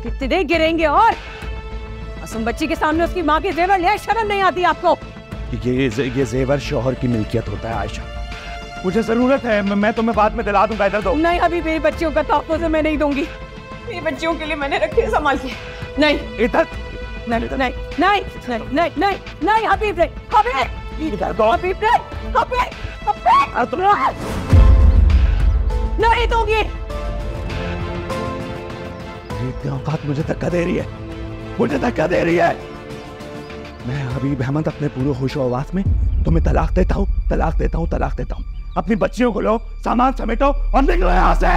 कितने गिरेंगे और मासूम बच्ची के सामने उसकी माँ के जेवर ले, शर्म नहीं आती आपको? ये जेवर शौहर की मिल्कियत होता है आयशा, मुझे जरूरत है, मैं तुम्हें बाद में दिला दूंगा, इधर दो। नहीं, अभी मेरी बच्चियों का तोहफा मैं नहीं दूंगी, मेरी बच्चियों के लिए मैंने रखे संभाल के। नहीं इधर नहीं नहीं नहीं नहीं नहीं नहीं नहीं, हबीब नहीं, हबीब इधर दो। हबीब नहीं, हबीब नहीं दूंगी। इतनी औकात मुझे धक्का दे रही है, मुझे धक्का दे रही है। मैं हबीब अहमद अपने पूरे होश आवाज में तुम्हें तलाक देता हूँ, तलाक देता हूँ, तलाक देता हूँ। अपनी बच्चियों को लो, सामान समेटो और निकलो यहाँ से।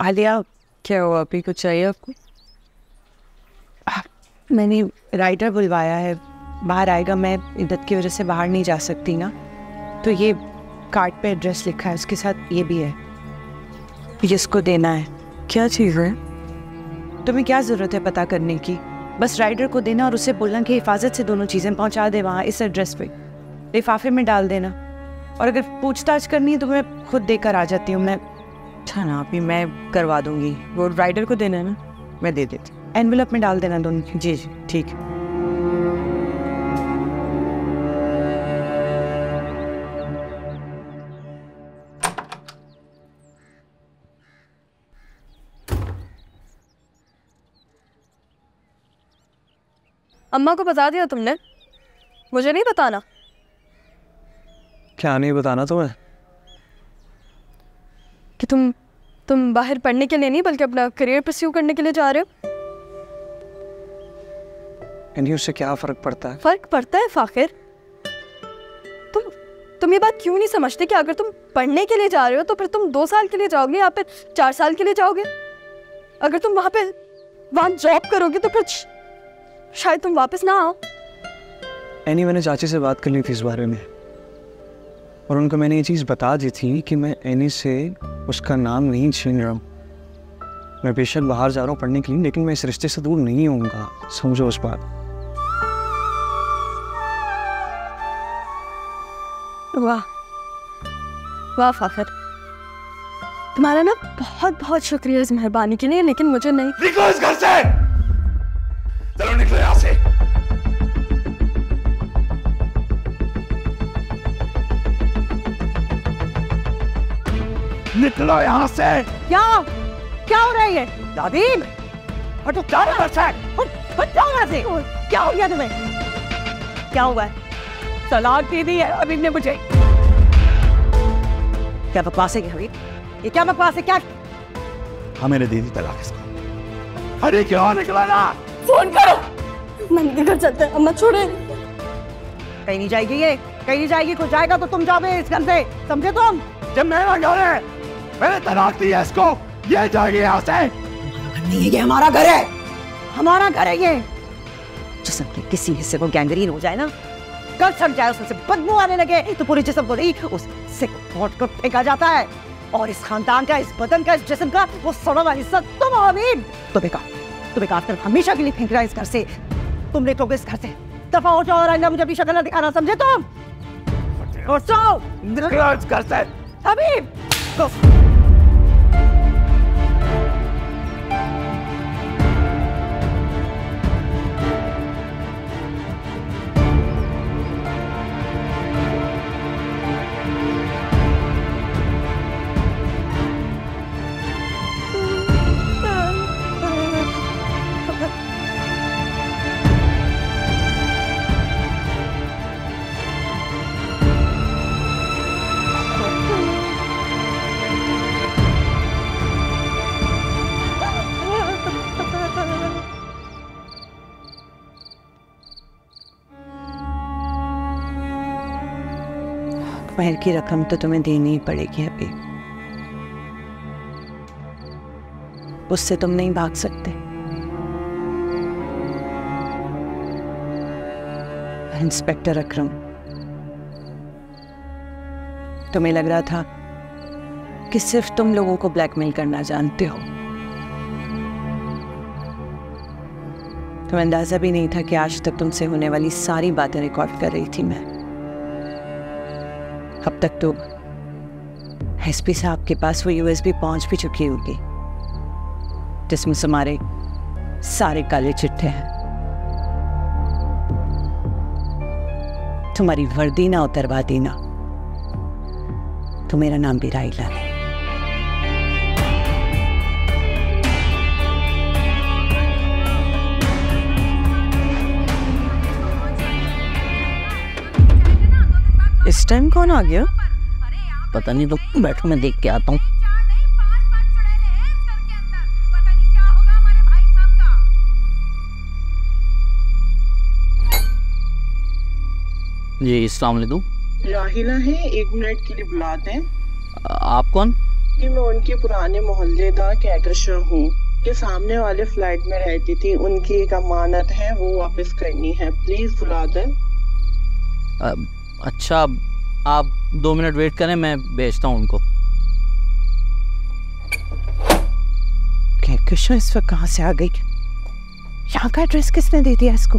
आलिया, क्या हुआ? अभी कुछ चाहिए आपको? मैंने राइटर बुलवाया है, बाहर आएगा। मैं इद्दत की वजह से बाहर नहीं जा सकती ना, तो ये कार्ड पे एड्रेस लिखा है, उसके साथ ये भी है, जिसको देना है। क्या चीज़ है? तुम्हें क्या ज़रूरत है पता करने की? बस राइटर को देना और उसे बोलना कि हिफाजत से दोनों चीज़ें पहुंचा दे वहाँ इस एड्रेस पे, लिफाफे में डाल देना। और अगर पूछताछ करनी है तो मैं खुद देकर आ जाती हूँ। मैं अच्छा ना, अभी मैं करवा दूंगी। वो राइडर को देना है ना, मैं दे देती। एनवेलप में डाल देना दोनों। जी जी ठीक। अम्मा को बता दिया तुमने? मुझे नहीं बताना। क्या नहीं बताना तुम्हें? कि तुम बाहर पढ़ने के लिए नहीं बल्कि अपना करियर परस्यू करने के लिए जा रहे हो। यानी उससे क्या फर्क पड़ता है? फर्क पड़ता है फाखिर। तुम ये बात क्यों नहीं समझते कि अगर तुम पढ़ने के लिए जा रहे हो तो फिर तुम 2 साल के लिए जाओगे या फिर 4 साल के लिए जाओगे। अगर तुम वहां जॉब करोगे तो फिर शायद तुम वापस ना आओ। एनी मैंने चाची से बात कर ली थी इस बारे में, और उनको मैंने ये चीज़ बता दी थी कि मैं एनी से उसका नाम नहीं छीन रहा हूँ। मैं बेशक बाहर जा रहा हूँ पढ़ने के लिए, लेकिन मैं इस रिश्ते से दूर नहीं होऊंगा, समझो उस बात। वाह वाह फाखिर, तुम्हारा ना बहुत बहुत शुक्रिया इस मेहरबानी के लिए, लेकिन मुझे नहीं। निकलो इस घर से, चलो निकलो यहाँ से। निकलो यहाँ से। क्या हो रहा है ये? दादीम, हटो, क्या हो रहा है? क्या हो गया तुम्हें? क्या हुआ है? तलाक दे दी है हबीब ने मुझे। क्या बकवास है हबीब? ये क्या बकवास है? क्या? हाँ मैंने दे दी तलाक इसको। अरे क्यों निकला ना? फोन करो, मम्मी के घर चलते हैं। अम्मा छोड़े। कहीं नहीं जाएगी ये, कहीं नहीं जाएगी। कुछ जाएगा तो तुम जाओगे इस घर से, समझे तुम? जब मेरा घर है, मैंने तलाक दी है इसको, ये जाएगी यहाँ से। नहीं है, ये हमारा घर है, हमारा घर है ये। जिस्म के किसी हिस्से को गैंग्रीन हो जाए ना, कल सड़ जाए, उसमें से बदबू आने लगे तो पूरे जिस्म को नहीं, उस हिस्से को काट कर फेंका जाता है। और इस खानदान का, इस बदन का, इस जिस्म का वो सड़ा हुआ हिस्सा तुम हो हबीब। तुम्हें काटकर हमेशा के लिए फेंक रहा है इस घर से। तुम निकलोगे इस घर से, दफा हो जाओ और आइंदा मुझे अपनी शक्ल दिखाना, समझे तुम? और जाओ, निकलो इस घर से। हबीब महर की रकम तो तुम्हें देनी ही पड़ेगी अभी, उससे तुम नहीं भाग सकते। इंस्पेक्टर अकरम, तुम्हें लग रहा था कि सिर्फ तुम लोगों को ब्लैकमेल करना जानते हो, तुम्हें अंदाजा भी नहीं था कि आज तक तुमसे होने वाली सारी बातें रिकॉर्ड कर रही थी मैं। अब तक तो एसपी साहब के पास वो यूएसबी पहुंच भी चुकी होगी जिसमें तुम्हारे सारे काले चिट्ठे हैं। तुम्हारी वर्दी ना उतरवा दी ना तो मेरा नाम भी राइला है। इस टाइम कौन आ गया? पता नहीं, तो बैठो मैं देख के आता हूँ। जी अस्सलाम वालेकुम। राहिला है, 1 मिनट के लिए बुलाते हैं। आप कौन? कि मैं उनके पुराने मोहल्ले का कैटरर हूँ कि सामने वाले फ्लैट में रहती थी। उनकी एक अमानत है, वो वापस करनी है, प्लीज बुला दें। अच्छा, आप 2 मिनट वेट करें, मैं भेजता हूँ उनको। कैटरर इस वक्त कहाँ से आ गई? यहाँ का एड्रेस किसने दे दिया इसको?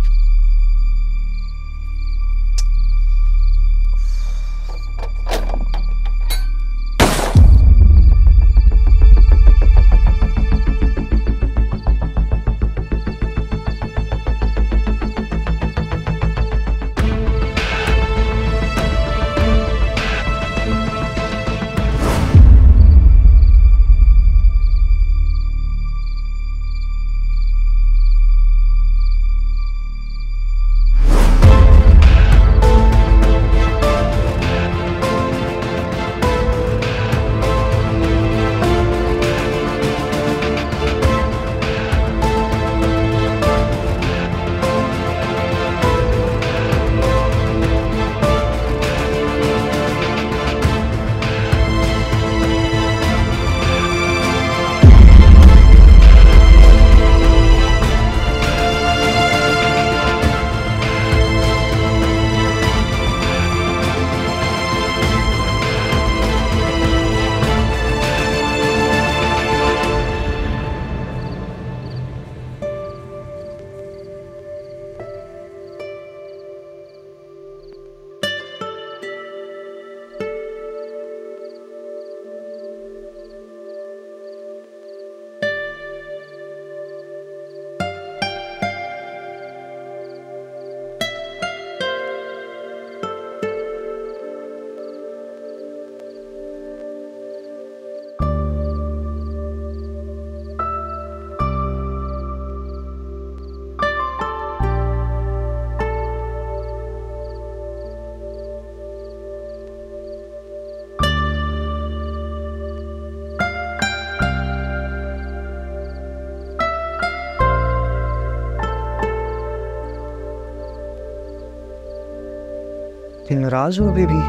नाराज हो अभी भी?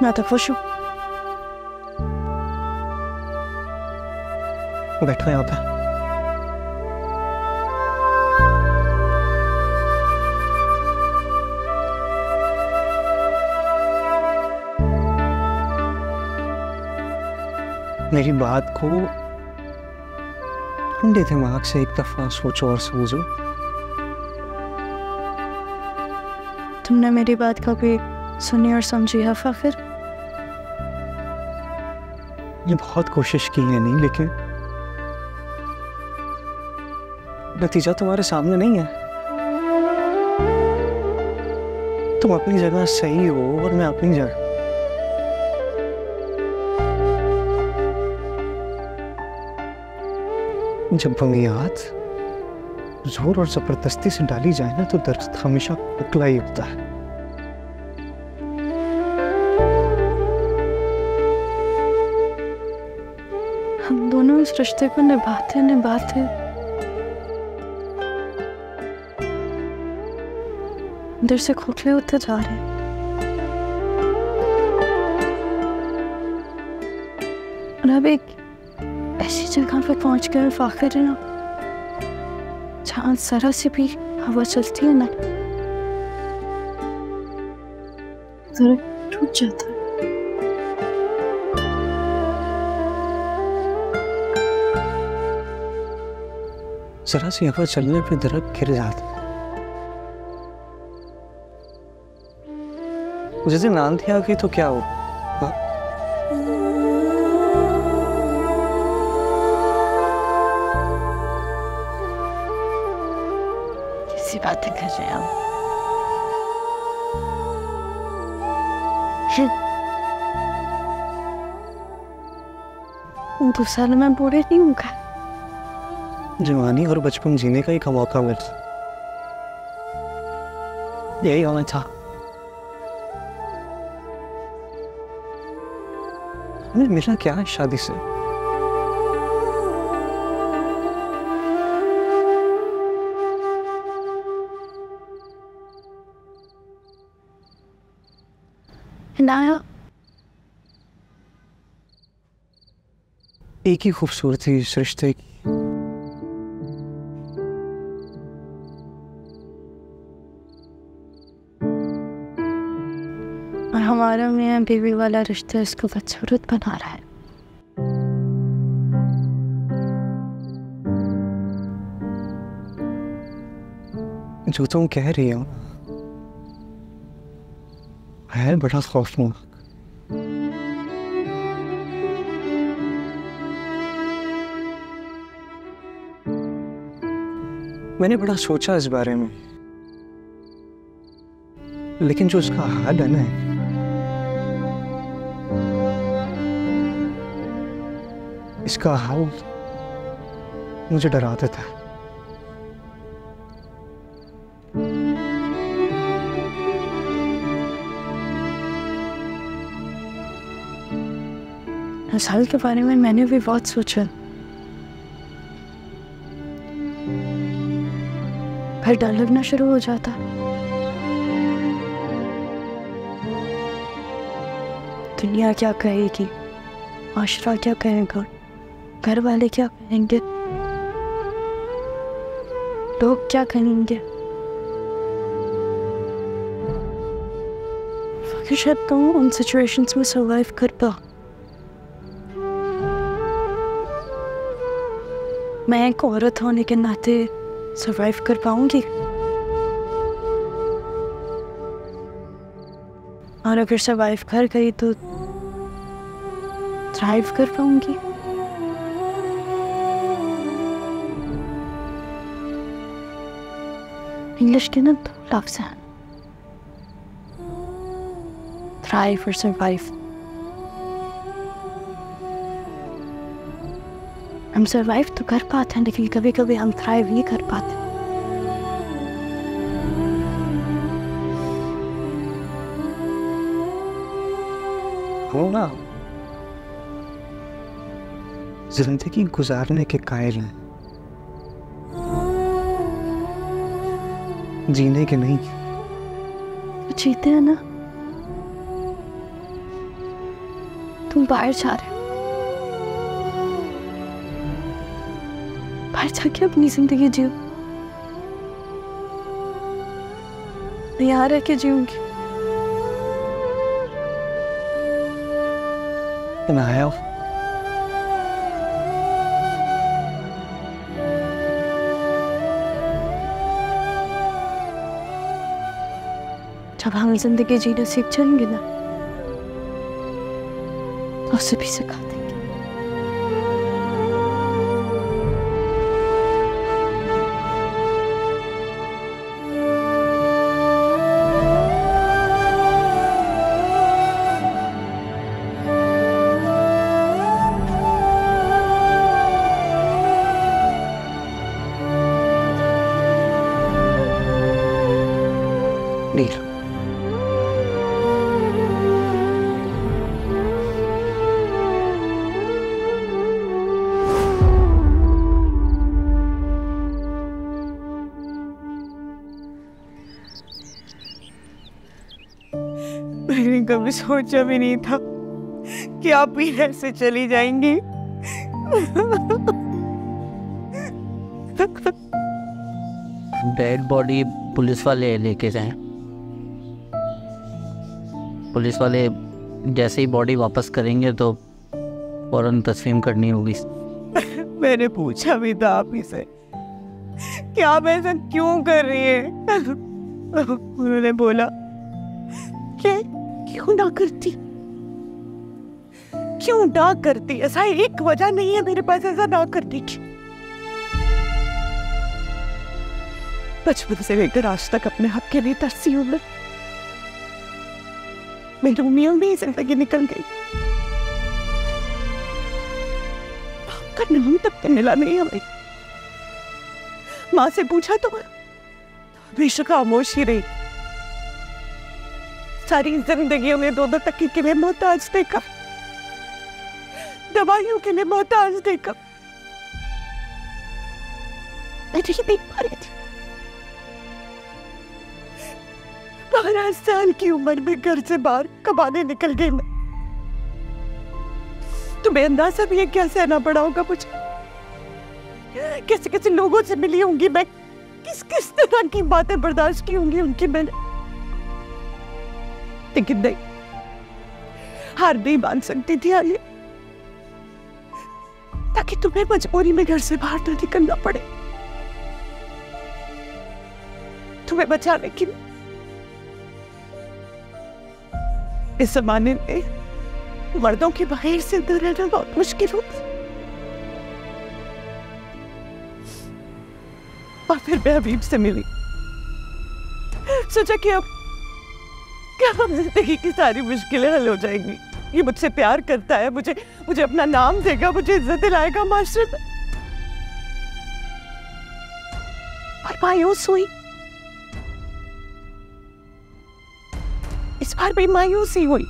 मैं तो खुश हूँ। बैठो यहाँ पे। मेरी बात को ठंडे दिमाग से एक दफा सोचो और समझो। तुमने मेरी बात कभी सुनी और समझी है फाखिर? ये बहुत कोशिश की है नहीं, लेकिन नतीजा तुम्हारे सामने नहीं है। तुम अपनी जगह सही हो और मैं अपनी जगह। जब बुनियाद जोर और जबरदस्ती से डाली जाए ना तो दर्द हमेशा खोखला ही होता है। हम दोनों इस रिश्ते को निभाते निभाते अंदर से खोखले होते जा रहे हैं। और अब एक ऐसी जगह पे पहुंच गए फाखिर है ना, जहां जरा से भी हवा चलती है ना, जरा टूट जाता है। जरा सी हवा चलने पे दरख्त गिर जाता। जिस दिन आंधी आ गई तो क्या हो? कैसी बातें कर रहे हैं आप? 2 साल में बूढ़े नहीं होगा। जवानी और बचपन जीने का ही का मौका मिला, यही होना था। हमें मिला क्या है शादी से? नाया एक ही खूबसूरती इस रिश्ते की। और हमारा मियां बीवी वाला रिश्ता इसको बदसूरत बना रहा है। जो तुम कह रही हो है बड़ा खौफनाक। मैंने बड़ा सोचा इस बारे में, लेकिन जो उसका हल है ना, इसका हल मुझे डरा देता है। इस हल के बारे में मैंने भी बहुत सोचा, फिर डर लगना शुरू हो जाता। दुनिया क्या कहेगी, माशरा क्या कहेगा, घर वाले क्या कहेंगे, लोग क्या कहेंगे। शायद तुम उन सिचुएशंस में सर्वाइव कर पाओ। मैं एक औरत होने के नाते सर्वाइव कर पाऊंगी, और अगर सर्वाइव कर गई तो थ्राइव कर पाऊंगी। इंग्लिश के ना 2 लफ्ज़ हैं, थ्राइव और सर्वाइव। हम सर्वाइव तो कर पाते हैं, लेकिन कभी कभी हम थ्राइव नहीं कर पाते। हो ना, जिंदगी गुजारने के कायल हैं, जीने के नहीं। तो जीते हैं ना। तुम बाहर जा रहे हो, बाहर जाके अपनी जिंदगी जियो। मैं यहाँ रह के जीऊंगी। नाया, जब हम जिंदगी जीना सीख जाएंगे ना, तो उसे भी सिखा देंगे। नील, मैंने कभी सोचा भी नहीं था कि आप भी ऐसे चली जाएंगी। डेड बॉडी पुलिस वाले लेके जाएं। पुलिस वाले जैसे ही बॉडी वापस करेंगे तो फौरन तस्लीम करनी होगी। मैंने पूछा भी था आप ही से कि आप ऐसा क्यों कर रही है। उन्होंने बोला कि क्यों ना करती, क्यों ना करती, ऐसा एक वजह नहीं है मेरे पास ऐसा ना करने की। बचपन से लेकर आज तक अपने हक के लिए तरसी हूं मैं। मेरी उम्मीद में ही जिंदगी निकल गई, का नाम तक तो मिला नहीं हमें। माँ से पूछा तो हमेशा खामोश ही रही। सारी जिंदगी में दो तकिए के लिए मोहताज देखा, दवाइयों के लिए मोहताज देखा। मैं नहीं देख पा रही थी। 12 साल की उम्र में घर से बाहर कमाने निकल गई मैं। तुम्हें अंदाजा भी है क्या सहना पड़ा होगा मुझे, कैसे कैसे लोगों से मिली होंगी मैं, किस किस तरह की बातें बर्दाश्त की होंगी उनकी मैंने। लेकिन नहीं, हार नहीं मान सकती थी आलिया, ताकि तुम्हें मजबूरी में घर से बाहर न निकलना पड़े। तुम्हें बचाने के लिए इस जमाने में मर्दों के बगैर जिंदा रहना बहुत मुश्किल होता। और फिर मैं हबीब से मिली, सोचा कि अब क्या हम जिंदगी की सारी मुश्किलें हल हो जाएंगी। ये मुझसे प्यार करता है, मुझे अपना नाम देगा, मुझे इज्जत दिलाएगा माशरे में। और मायूस हुई, इस बार भी मायूस ही हुई।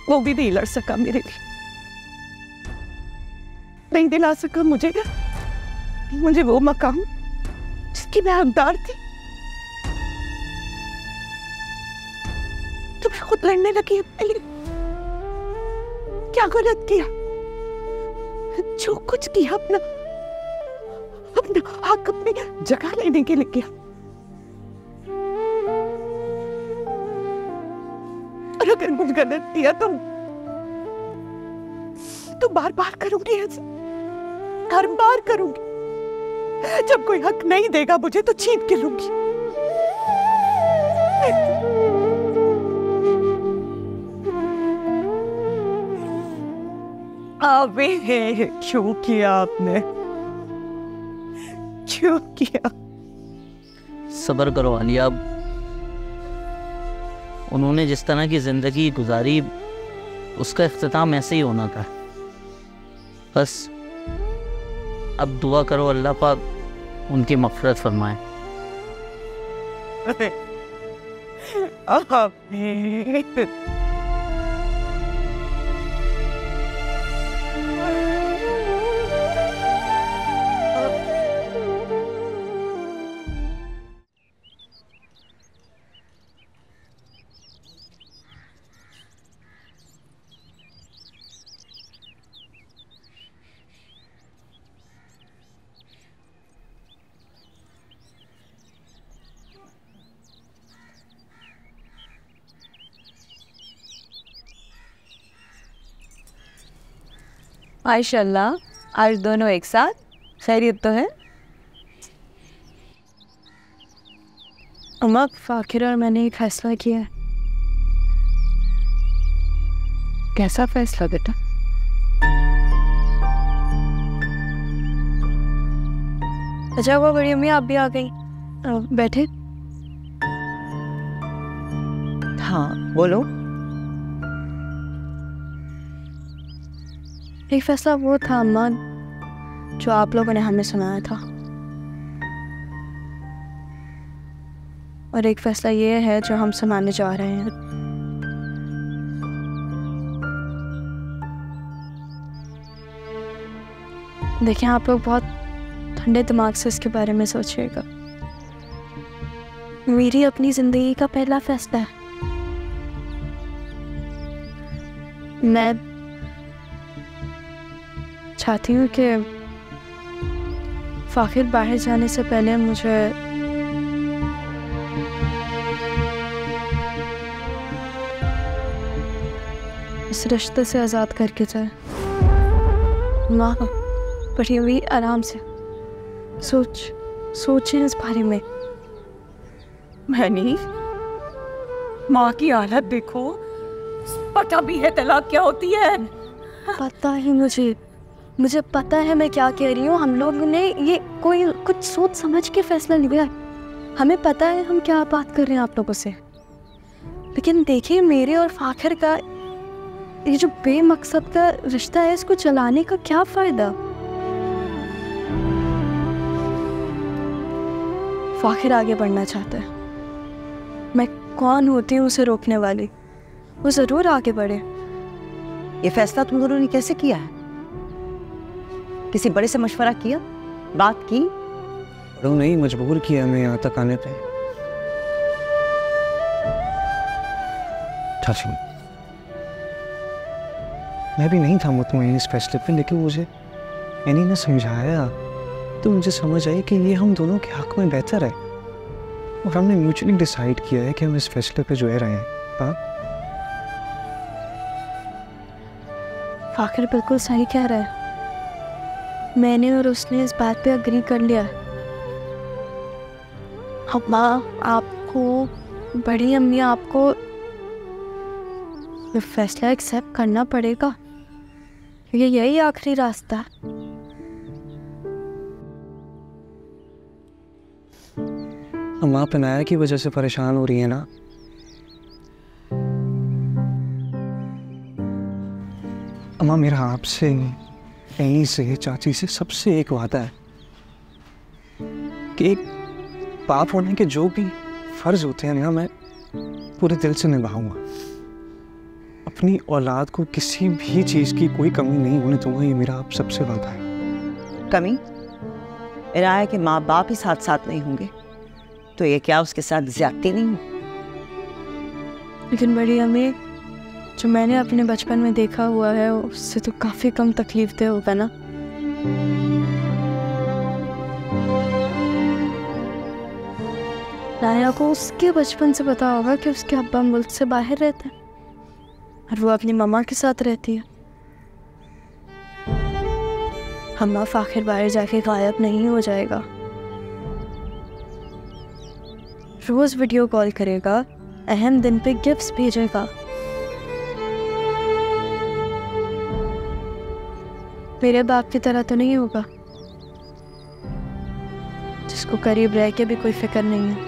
वो भी नहीं लड़ सका मेरे लिए, नहीं दिला सका मुझे वो मकाम जिसकी मैं हकदार थी। तो मैं खुद लड़ने लगी अपने लिए। क्या गलत किया, जो कुछ किया अपना हक अपनी जगह लेने के लिए किया। और अगर कुछ गलत किया तो बार बार करूंगी ऐसे, हर बार करूंगी। जब कोई हक नहीं देगा मुझे तो छीन के लूंगी। अबे क्यों किया आपने, क्यों किया? सब्र करो आलिया, उन्होंने जिस तरह की जिंदगी गुजारी उसका इख्तिताम ऐसे ही होना था। बस अब दुआ करो अल्लाह पाक उनकी मग़फ़िरत फरमाए। माशाल्लाह, आज दोनों एक साथ। खैरियत तो है? अम्मा, फ़ाकिर और मैंने एक फैसला किया है। कैसा फैसला बेटा? अच्छा हुआ बड़ी अम्मी आप भी आ गई। बैठे। हाँ बोलो। एक फैसला वो था अम्मा जो आप लोगों ने हमें सुनाया था, और एक फैसला ये है जो हम सुनाने जा रहे हैं। देखिए, आप लोग बहुत ठंडे दिमाग से इसके बारे में सोचिएगा। मेरी अपनी जिंदगी का पहला फैसला है। मैं चाहती हूँ कि फ़ाकिर बाहर जाने से पहले मुझे इस रिश्ते से आज़ाद करके जाए। माँ बड़ी अभी आराम से सोचें इस बारे में। मैनी, माँ की हालत देखो, पता भी है तलाक क्या होती है। पता है मुझे पता है मैं क्या कह रही हूँ। हम लोग ने ये कुछ सोच समझ के फैसला लिया है। हमें पता है हम क्या बात कर रहे हैं आप लोगों से। लेकिन देखिए, मेरे और फाखिर का ये जो बेमकसद का रिश्ता है, इसको चलाने का क्या फ़ायदा। फाखिर आगे बढ़ना चाहता है, मैं कौन होती हूँ उसे रोकने वाली। वो ज़रूर आगे बढ़े। ये फैसला तुम दोनों ने कैसे किया है? किसी बड़े से मशवरा किया, बात की? नहीं, मजबूर किया मैं यहाँ तक आने पे। चाची, मैं भी नहीं था मुतमईन इस फैसले पे, लेकिन मुझे एनी ने समझाया तो मुझे समझ आई कि ये हम दोनों के हक में बेहतर है, और हमने म्यूचुअली डिसाइड किया है कि हम इस फैसले पे जो है रहे हैं। हाँ, फाखिर बिल्कुल सही कह रहा है। मैंने और उसने इस बात पे अग्री कर लिया है। अम्मा आपको, बड़ी अम्मी आपको ये फैसला एक्सेप्ट करना पड़ेगा, क्योंकि यही आखिरी रास्ता है। अम्मा पनाया की वजह से परेशान हो रही है ना। अम्मा, मेरा आपसे, एनी से, चाची से, सबसे एक वादा है कि एक बाप होने के जो भी फर्ज होते हैं ना, मैं पूरे दिल से निभाऊंगा। अपनी औलाद को किसी भी चीज़ की कोई कमी नहीं होने दूंगा, ये मेरा आप सबसे वादा है। कमी? मेरा है कि माँ बाप ही साथ साथ नहीं होंगे तो ये क्या उसके साथ ज्यादती नहीं? लेकिन बड़ी अम्मी, जो मैंने अपने बचपन में देखा हुआ है उससे तो काफ़ी कम तकलीफ दे होगा ना। नाया को उसके बचपन से पता होगा कि उसके अब्बा मुल्क से बाहर रहते हैं और वो अपनी मम्मा के साथ रहती है। अम्मा, फाखिर बाहर जाके गायब नहीं हो जाएगा। रोज वीडियो कॉल करेगा, अहम दिन पे गिफ्ट्स भेजेगा। मेरे बाप की तरह तो नहीं होगा जिसको करीब रह के भी कोई फिक्र नहीं है।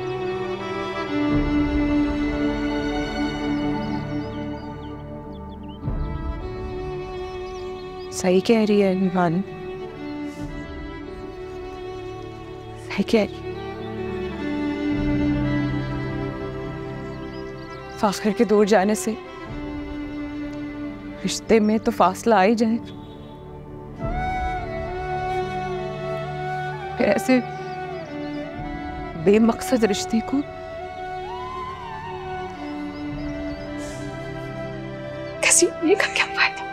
सही कह रही है निभान, सही कह रही। फाखिर के दूर जाने से रिश्ते में तो फासला आ ही जाए, फिर ऐसे बेमकसद रिश्ते को घसीटने का क्या फायदा?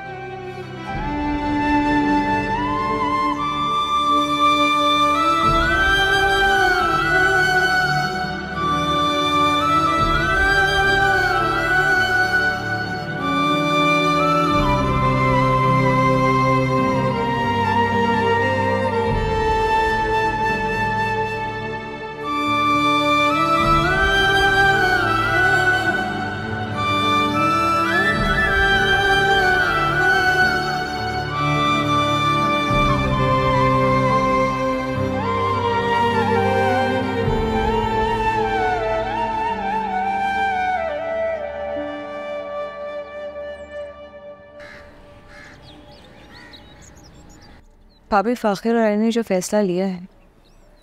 भाभी, फाखिर और ने जो फैसला लिया है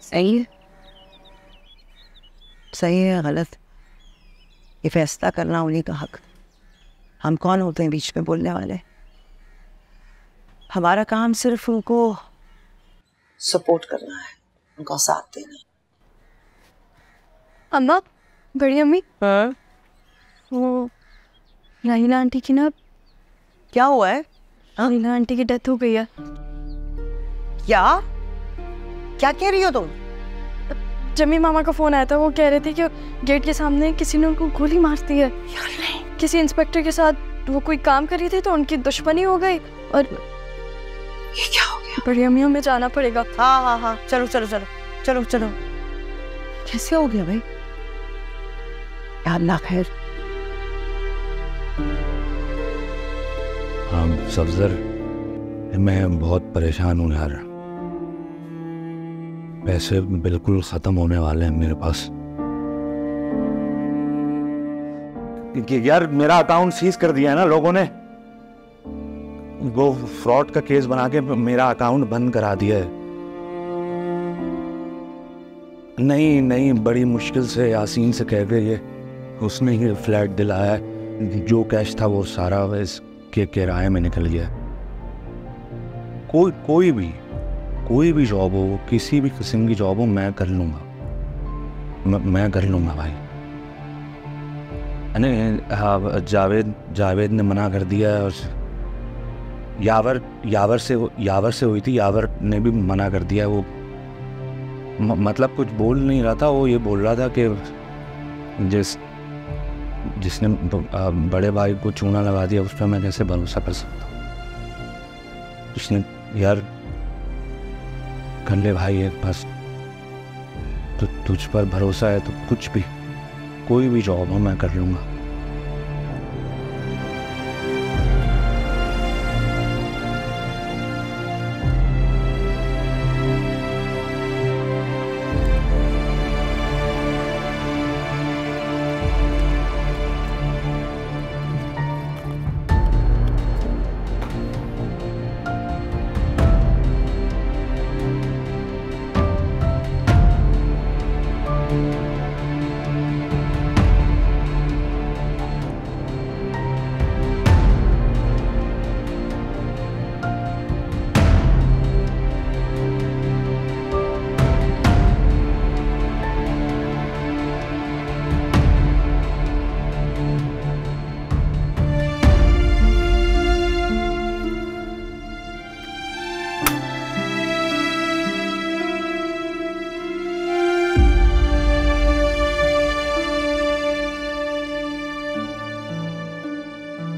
सही है? सही है गलत? ये फैसला करना उन्हीं का हक। हम कौन होते हैं बीच में बोलने वाले? हमारा काम सिर्फ उनको सपोर्ट करना है, उनका साथ देना। अम्मा, बड़ी अम्मी, वो राहिला आंटी की ना, क्या हुआ है? राहिला आंटी की डेथ हो गई है। क्या क्या कह रही हो तुम? जमी मामा का फोन आया था, वो कह रहे थे कि गेट के सामने किसी ने उनको गोली मार दी है। किसी इंस्पेक्टर के साथ वो कोई काम कर रही थी तो उनकी दुश्मनी हो गई और ये क्या हो गया? बड़ी अम्मियों में जाना पड़ेगा। हाँ हाँ हाँ, चलो चलो चलो चलो चलो। कैसे हो गया भाई? या अल्लाह खैर। सफदर, मैं बहुत परेशान हूँ यार। पैसे बिल्कुल ख़त्म होने वाले हैं मेरे पास। यार मेरा अकाउंट सीज कर दिया है ना लोगों ने। वो फ्रॉड का केस बना के मेरा अकाउंट बंद करा दिया है। नहीं नहीं, बड़ी मुश्किल से यासीन से कह के ये उसने ही फ्लैट दिलाया है। जो कैश था वो सारा इसके किराए में निकल गया। कोई भी जॉब हो, किसी भी किस्म की जॉब हो, मैं कर लूँगा। मैं कर लूँगा भाई। हाँ, जावेद ने मना कर दिया है। और यावर से हुई थी, यावर ने भी मना कर दिया। वो मतलब कुछ बोल नहीं रहा था। वो ये बोल रहा था कि जिसने बड़े भाई को चूना लगा दिया उस पर मैं कैसे भरोसा कर सकता हूँ। उसने यार कर ले भाई, एक बस तो तुझ पर भरोसा है तो कुछ भी, कोई भी जॉब हो मैं कर लूँगा।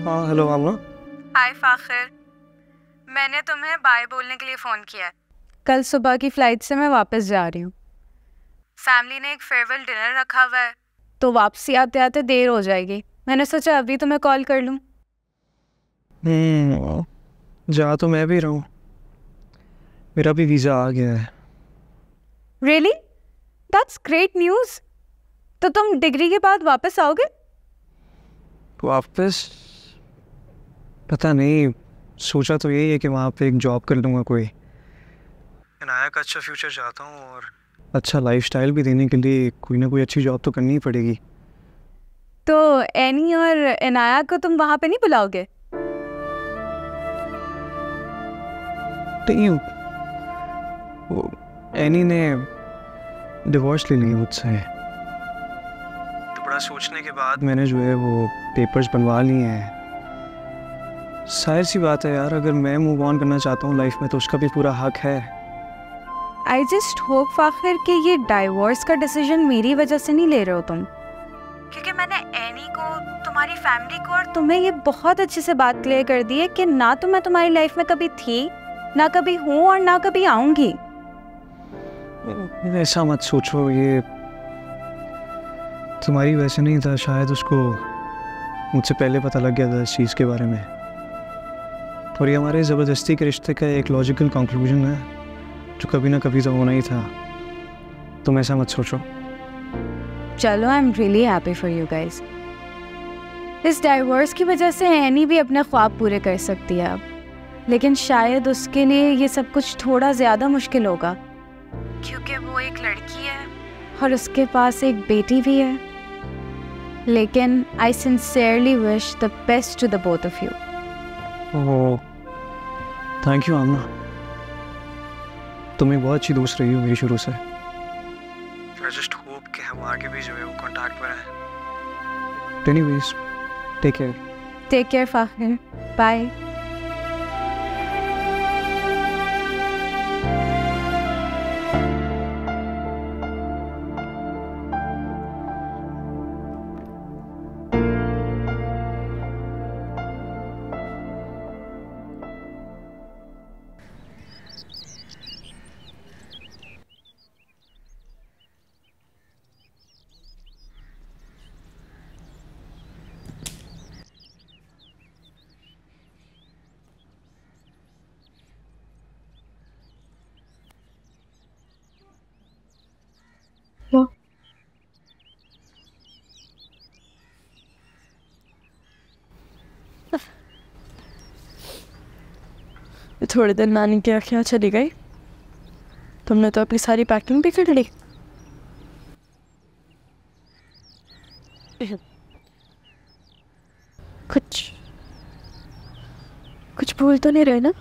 हाँ हेलो आमना। हाय फाखिर, मैंने तुम्हें बाय बोलने के लिए फ़ोन किया है। कल सुबह की फ़्लाइट से मैं वापस जा रही हूँ। फैमिली ने एक फेयरवेल डिनर रखा हुआ है तो वापसी आते आते देर हो जाएगी। मैंने सोचा अभी तुम्हें कॉल कर लूँ। जा तो मैं भी रहूँ, मेरा भी वीज़ा आ गया है। रियली? That's great news. तो तुम डिग्री के बाद वापस आओगे? वापस पता नहीं, सोचा तो यही है कि वहाँ पे एक जॉब कर लूँगा कोई। इनाया का अच्छा फ्यूचर चाहता हूँ और अच्छा लाइफस्टाइल भी देने के लिए कोई ना कोई अच्छी जॉब तो करनी ही पड़ेगी। तो एनी और इनाया को तुम वहाँ पे नहीं बुलाओगे? नहीं, वो एनी ने डिवोर्स ले लिया मुझसे। तो बड़ा सोचने के बाद मैंने जो है वो पेपर्स बनवा लिए हैं। जाहिर सी बात है यार, अगर मैं मूव ऑन करना चाहता हूँ लाइफ में तो उसका भी पूरा हक है। आई जस्ट होप फाखिर कि ये डाइवोर्स का डिसीजन मेरी वजह से नहीं ले रहे हो तुम, क्योंकि मैंने एनी को, तुम्हारी फैमिली को और तुम्हें ये बहुत अच्छे से बात क्लियर कर दी है कि ना तो मैं तुम्हारी लाइफ में कभी थी, ना कभी हूँ और ना कभी आऊँगी। ऐसा मत सोचो, ये तुम्हारी वजह नहीं था। शायद उसको मुझसे पहले पता लग गया था इस चीज़ के बारे में, और ये हमारे ज़बरदस्ती के रिश्ते का एक लॉजिकल कंक्लूजन है जो कभी ना कभी तो होना ही था। तुम ऐसा मत सोचो। चलो, I am really happy for you guys. इस डाइवोर्स की वजह से एनी भी अपने ख्वाब पूरे कर सकती है अब, लेकिन शायद उसके लिए ये सब कुछ थोड़ा ज़्यादा मुश्किल होगा, क्योंकि वो एक लड़की है और उसके पास एक बेटी भी है। लेकिन I sincerely wish the best to the both of you. Oh thank you Aamna, तुम एक बहुत अच्छी दोस्त रही हो मेरी शुरू से। आई जस्ट होप कि हम आगे भी जो है वो कांटेक्ट में रहें। Anyways, take care. Take care Fakhir, bye. थोड़ी देर नानी के यहाँ चली गई, तुमने तो अपनी सारी पैकिंग भी कर ली। कुछ भूल तो नहीं रहे ना?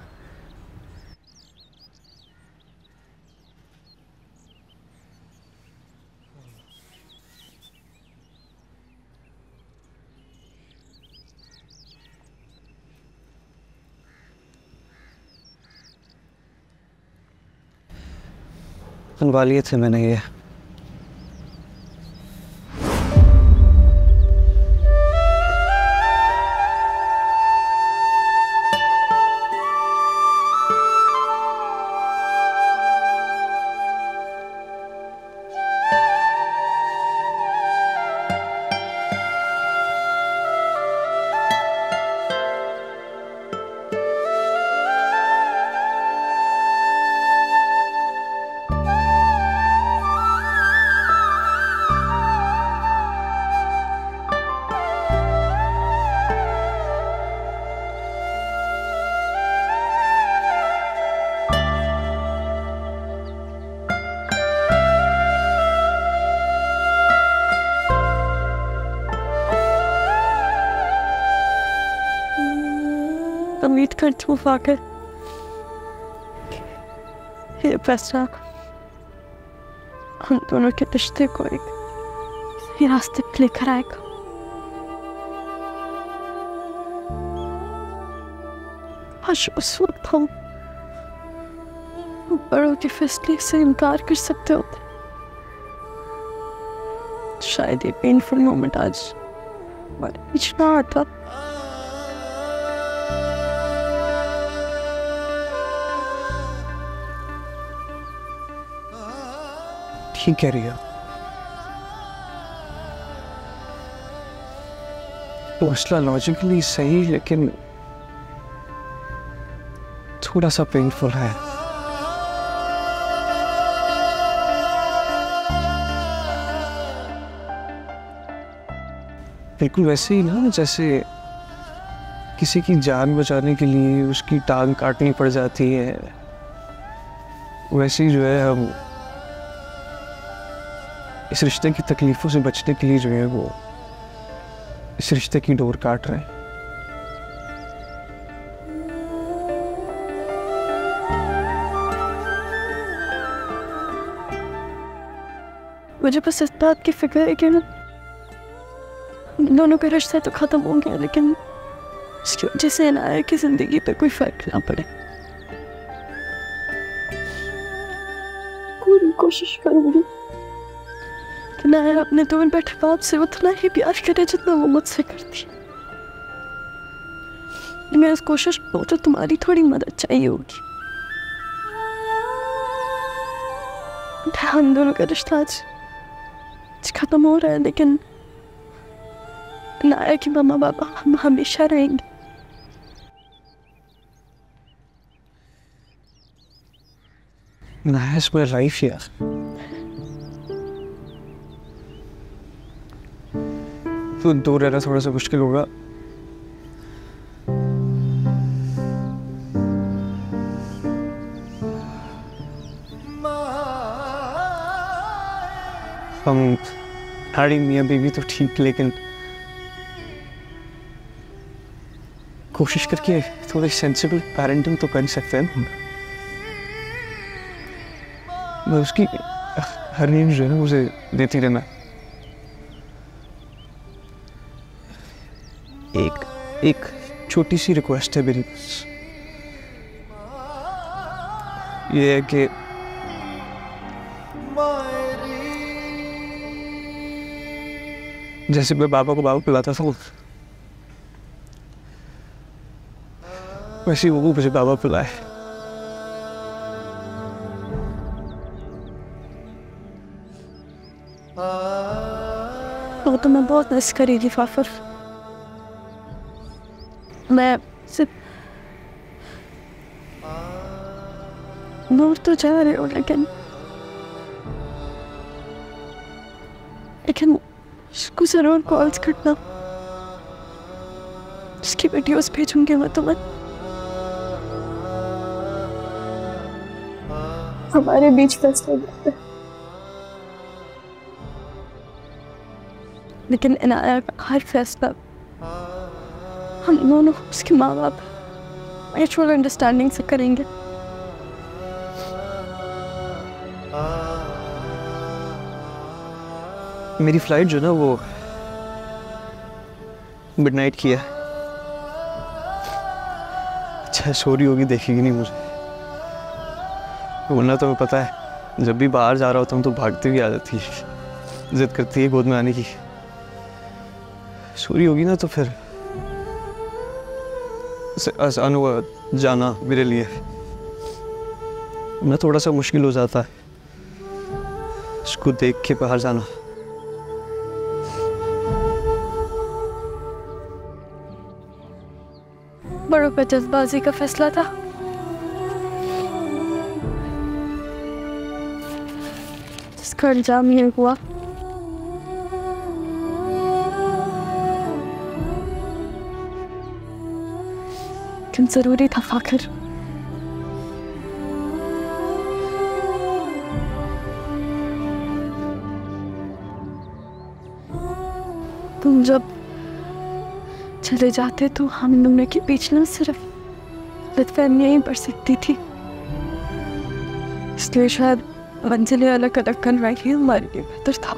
बनवा लिए थे मैंने ये। उम्मीद करती हूँ फाकर ये फैसला हम दोनों के रिश्ते को एक सही रास्ते पे लेकर आएगा। आज उस वक्त हम बड़ों के फैसले से इनकार कर सकते होते, शायद ये पेनफुल मोमेंट आज हमारे बीच ना आता। ठीक कह रही है, तो मसला लॉजिकली सही लेकिन थोड़ा सा पेनफुल है। बिल्कुल वैसे ही ना जैसे किसी की जान बचाने के लिए उसकी टांग काटनी पड़ जाती है, वैसे ही जो है हम इस रिश्ते की तकलीफों से बचने के लिए जो है वो इस रिश्ते की डोर काट रहे हैं। मुझे बस इस बात की फिक्र है कि दोनों का रिश्ता तो खत्म हो गया, लेकिन इसकी वजह से इनाया की जिंदगी पे कोई फर्क ना पड़े। पूरी कोशिश करूंगी कि इनाया अपने दूर बैठे बाप से उतना ही प्यार करे जितना वो मुझसे करती है। मैं इस कोशिश में तो तुम्हारी थोड़ी मदद चाहिए होगी। हम दोनों का रिश्ता आज खत्म हो रहा है, लेकिन इनाया की मम्मा पापा हम हमेशा रहेंगे। इनाया इज माय लाइफ यार। तो दूर रहना थोड़ा सा मुश्किल होगा, हम हाड़ी मियाँ बीवी तो ठीक, लेकिन कोशिश करके थोड़ी सेंसिबल पेरेंटिंग तो कर सकते हैं। मैं उसकी हर नींद जो है ना उसे देती रहना। एक छोटी सी रिक्वेस्ट है मेरी, ये है कि जैसे मैं बाबा को बाबा पिलाता था वैसे वो मुझे बाबा पिलाए। वो तो मैं बहुत मिस करेगी फाफर। मैं सिर्फ दूर तो जा रहे हो, लेकिन उसको जरूर कॉल्स करना, उसकी वीडियोस भेजूंगी मैं तुम्हें। हमारे बीच फैसला होता है, लेकिन इनाया का हर फैसला हम दोनों उसके माँ बाप म्यूचुअल अंडरस्टैंडिंग से करेंगे। मेरी फ्लाइट जो ना वो मिडनाइट की है। अच्छा सो रही होगी, देखेगी नहीं मुझे, वरना तुम्हें पता है जब भी बाहर जा रहा होता हूँ तो भागती हुई आ जाती है, जिद करती है गोद में आने की। सो रही होगी ना तो फिर आसान हुआ जाना मेरे लिए, ना थोड़ा सा मुश्किल हो जाता है उसको देख के बाहर जाना। बड़ों पे जल्दबाजी का फैसला था, जिसका अंजाम ये हुआ। लेकिन जरूरी था फाखिर। तुम जब चले जाते तो हम दोनों के बीच ना सिर्फ गलतफहमियां ही बढ़ सकती थी, इसलिए शायद मंजिलें अलग अलग करना ही हमारे लिए बेहतर था।